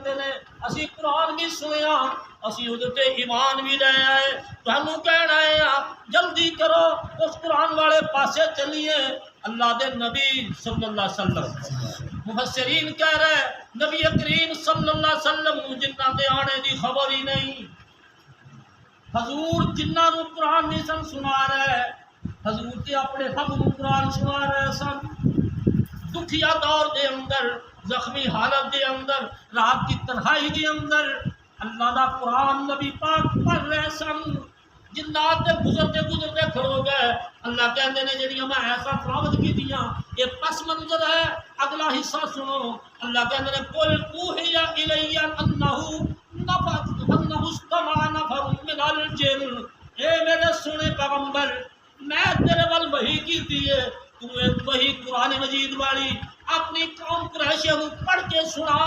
نے اسی قرآن بھی سنیا اسی اودے تے ایمان بھی لے آئے تانوں کہنا ہے جلدی کرو اس قرآن والے پاسے چلیے اللہ دے نبی صلی اللہ علیہ وسلم مفسرین کہہ رہے نبی کریم صلی اللہ علیہ وسلم جنہ دے آنے دی خبر ہی نہیں حضور جنہ نو قرآن نہیں سن سنا رہے حضور تے اپنے حق نو قرآن سنا رہے سن دکھیا دور دے اندر زخمی حالت دے اندر رات کی تنہائی دے اندر اللہ دا قرآن نبی پاک پڑھ رہے سن جنات دے گزرتے کھڑو گئے اللہ کہندے نے جڑیاں میں ایسا فراوت کی دیاں یہ پس منظر ہے اگلا حصہ سنو اللہ کہندے نے قل اوحی الی انہ استمع نفر من الجن اے میرے سنے پیغمبر میں تیرے ول وحی کیتی ہے تو ایک وحی قرآن مجید والی اپنی قوم قریشیہ کو پڑھ کے سنا